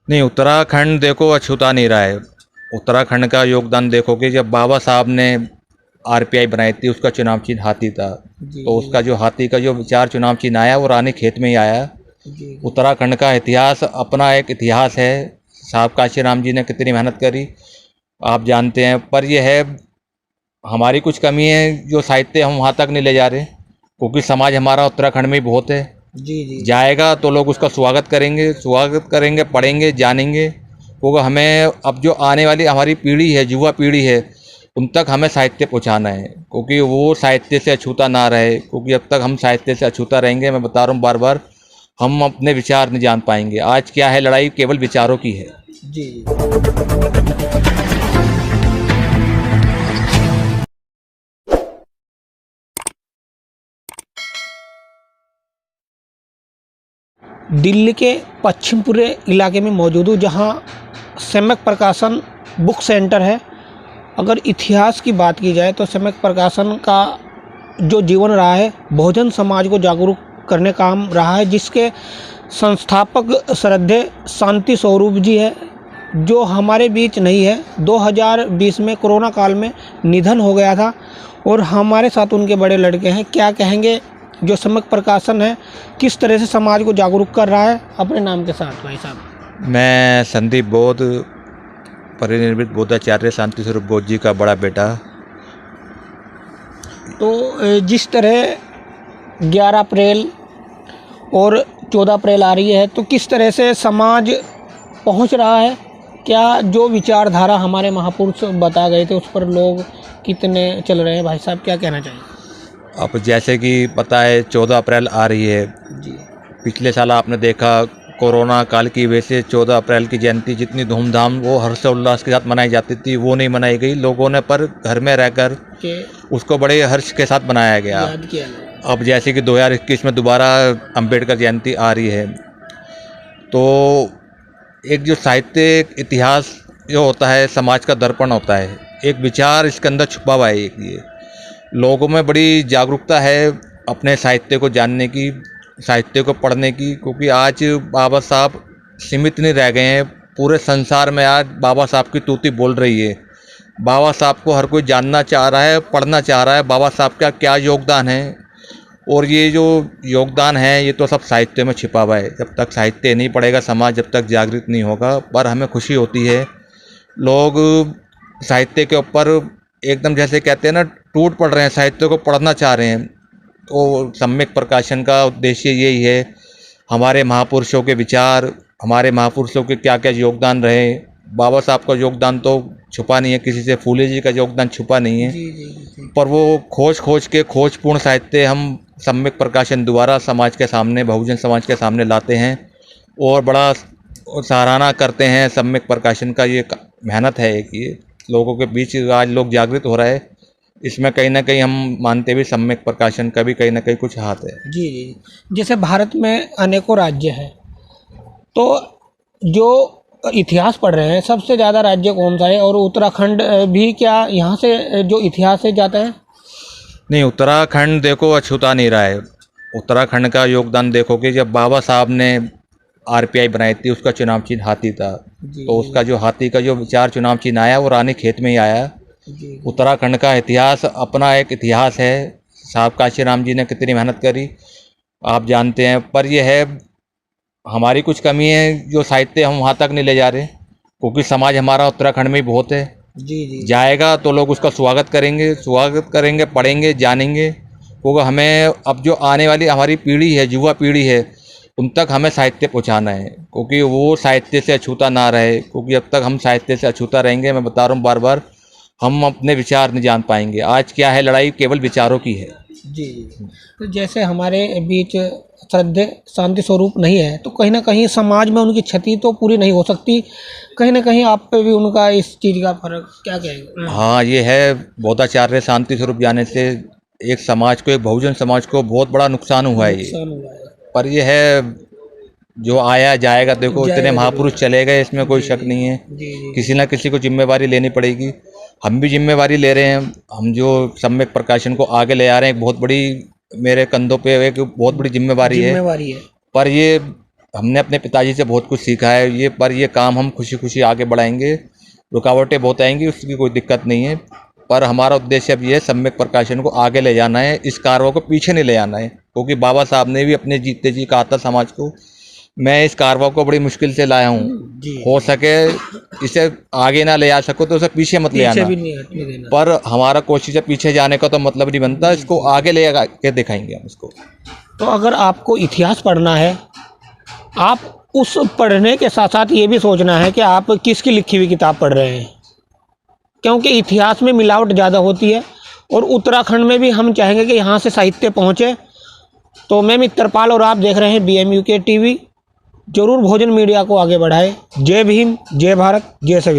नहीं, उत्तराखंड देखो अछूता नहीं रहा है। उत्तराखंड का योगदान देखोगे, जब बाबा साहब ने आरपीआई बनाई थी, उसका चुनाव चिन्ह हाथी था। जी तो उसका जो हाथी का जो विचार चुनाव चिन्ह आया वो रानी खेत में ही आया। जी उत्तराखंड का इतिहास अपना एक इतिहास है। साहब काशी राम जी ने कितनी मेहनत करी आप जानते हैं। पर यह है, हमारी कुछ कमी है जो साहित्य हम वहाँ तक नहीं ले जा रहे, क्योंकि समाज हमारा उत्तराखंड में ही बहुत है। जी जी जाएगा तो लोग उसका स्वागत करेंगे, पढ़ेंगे, जानेंगे। क्योंकि हमें अब जो आने वाली हमारी पीढ़ी है, युवा पीढ़ी है, उन तक हमें साहित्य पहुंचाना है, क्योंकि वो साहित्य से अछूता ना रहे। क्योंकि अब तक हम साहित्य से अछूता रहेंगे, मैं बता रहा हूँ बार बार, हम अपने विचार नहीं जान पाएंगे। आज क्या है, लड़ाई केवल विचारों की है। जी। दिल्ली के पश्चिम पूरे इलाके में मौजूद हूँ, जहाँ सम्यक प्रकाशन बुक सेंटर है। अगर इतिहास की बात की जाए तो सम्यक प्रकाशन का जो जीवन रहा है, बहुजन समाज को जागरूक करने का काम रहा है, जिसके संस्थापक श्रद्धेय शांति स्वरूप जी है, जो हमारे बीच नहीं है। 2020 में कोरोना काल में निधन हो गया था और हमारे साथ उनके बड़े लड़के हैं। क्या कहेंगे जो सम्यक प्रकाशन है किस तरह से समाज को जागरूक कर रहा है, अपने नाम के साथ भाई साहब। मैं संदीप बौद्ध, परिनिर्मित बौद्धाचार्य शांति स्वरूप बौद्ध जी का बड़ा बेटा। तो जिस तरह 11 अप्रैल और 14 अप्रैल आ रही है, तो किस तरह से समाज पहुंच रहा है? क्या जो विचारधारा हमारे महापुरुष बता गए थे उस पर लोग कितने चल रहे हैं भाई साहब, क्या कहना चाहिए? अब जैसे कि पता है 14 अप्रैल आ रही है। जी पिछले साल आपने देखा कोरोना काल की वजह से 14 अप्रैल की जयंती जितनी धूमधाम वो हर्षोल्लास के साथ मनाई जाती थी, वो नहीं मनाई गई लोगों ने, पर घर में रहकर के उसको बड़े हर्ष के साथ मनाया गया। याद किया गया। अब जैसे कि 2021 में दोबारा अंबेडकर जयंती आ रही है, तो एक जो साहित्य, एक इतिहास जो होता है, समाज का दर्पण होता है, एक विचार इसके अंदर छुपा हुआ है। एक ये लोगों में बड़ी जागरूकता है अपने साहित्य को जानने की, साहित्य को पढ़ने की। क्योंकि आज बाबा साहब सीमित नहीं रह गए हैं, पूरे संसार में आज बाबा साहब की तूती बोल रही है। बाबा साहब को हर कोई जानना चाह रहा है, पढ़ना चाह रहा है, बाबा साहब का क्या योगदान है। और ये जो योगदान है ये तो सब साहित्य में छिपा हुआ है। जब तक साहित्य नहीं पढ़ेगा समाज, जब तक जागृत नहीं होगा। पर हमें खुशी होती है, लोग साहित्य के ऊपर एकदम जैसे कहते हैं ना, टूट पड़ रहे हैं, साहित्य को पढ़ना चाह रहे हैं। तो सम्यक प्रकाशन का उद्देश्य यही है, हमारे महापुरुषों के विचार, हमारे महापुरुषों के क्या क्या योगदान रहे। बाबा साहब का योगदान तो छुपा नहीं है किसी से, फूले जी का योगदान छुपा नहीं है। जी जी जी। पर वो खोज के खोजपूर्ण साहित्य हम सम्यक प्रकाशन द्वारा समाज के सामने, बहुजन समाज के सामने लाते हैं और बड़ा सराहना करते हैं सम्यक प्रकाशन का। ये मेहनत है एक, ये लोगों के बीच आज लोग जागृत हो रहे हैं। इसमें कहीं ना कहीं हम मानते भी सम्यक प्रकाशन का भी कहीं ना कहीं कुछ हाथ है। जी जी। जैसे भारत में अनेकों राज्य हैं, तो जो इतिहास पढ़ रहे हैं सबसे ज़्यादा राज्य कौन सा है? और उत्तराखंड भी क्या यहाँ से जो इतिहास से जाता है? नहीं, उत्तराखंड देखो अछूता नहीं रहा है। उत्तराखंड का योगदान देखोगे, जब बाबा साहब ने आरपीआई बनाई थी, उसका चुनाव चिन्ह हाथी था। जी तो उसका जो हाथी का जो विचार चुनाव चिन्ह आया वो रानी खेत में ही आया। जी उत्तराखंड का इतिहास अपना एक इतिहास है। साहब काशी राम जी ने कितनी मेहनत करी आप जानते हैं। पर यह है, हमारी कुछ कमी है जो साहित्य हम वहाँ तक नहीं ले जा रहे, क्योंकि समाज हमारा उत्तराखंड में ही बहुत है। जी जी जाएगा तो लोग उसका स्वागत करेंगे, पढ़ेंगे, जानेंगे। क्योंकि हमें अब जो आने वाली हमारी पीढ़ी है, युवा पीढ़ी है, उन तक हमें साहित्य पहुंचाना है, क्योंकि वो साहित्य से अछूता ना रहे। क्योंकि अब तक हम साहित्य से अछूता रहेंगे, मैं बता रहा हूँ बार बार, हम अपने विचार नहीं जान पाएंगे। आज क्या है, लड़ाई केवल विचारों की है। जी जी। तो जैसे हमारे बीच श्रद्धेय शांति स्वरूप नहीं है, तो कहीं ना कहीं समाज में उनकी क्षति तो पूरी नहीं हो सकती। कहीं ना कहीं आप पे भी उनका इस चीज़ का फर्क, क्या कहेंगे? हाँ, ये है, बौद्धाचार्य शांति स्वरूप जाने से एक समाज को, एक बहुजन समाज को बहुत बड़ा नुकसान हुआ है ये। नुकसान हुआ है। पर ये है, जो आया जाएगा। देखो इतने जाएगा महापुरुष जरूर। चले गए, इसमें कोई जी शक नहीं है। जी जी किसी ना किसी को जिम्मेवारी लेनी पड़ेगी। हम भी जिम्मेवारी ले रहे हैं। हम जो सम्यक प्रकाशन को आगे ले आ रहे हैं, एक बहुत बड़ी, मेरे कंधों पे एक बहुत बड़ी जिम्मेवारी है। जिम्मेवारी है। पर ये हमने अपने पिताजी से बहुत कुछ सीखा है, ये काम हम खुशी खुशी आगे बढ़ाएंगे। रुकावटें बहुत आएंगी, उसकी कोई दिक्कत नहीं है, पर हमारा उद्देश्य अब ये है सम्यक प्रकाशन को आगे ले जाना है, इस कारवा को पीछे नहीं ले जाना है। क्योंकि बाबा साहब ने भी अपने जीते जी कहा था समाज को, मैं इस कारवा को बड़ी मुश्किल से लाया हूँ, हो सके इसे आगे ना ले जा सको तो उसे पीछे मत ले आना। भी नहीं हटने देना। पर हमारा कोशिश है पीछे जाने का तो मतलब नहीं बनता, इसको आगे ले के दिखाएंगे हम इसको। तो अगर आपको इतिहास पढ़ना है, आप उस पढ़ने के साथ साथ ये भी सोचना है कि आप किसकी लिखी हुई किताब पढ़ रहे हैं, क्योंकि इतिहास में मिलावट ज़्यादा होती है और उत्तराखंड में भी हम चाहेंगे कि यहाँ से साहित्य पहुँचे। तो मैं मित्रपाल और आप देख रहे हैं BMUK TV। जरूर भोजन मीडिया को आगे बढ़ाएं। जय भीम, जय भारत, जय संविधान।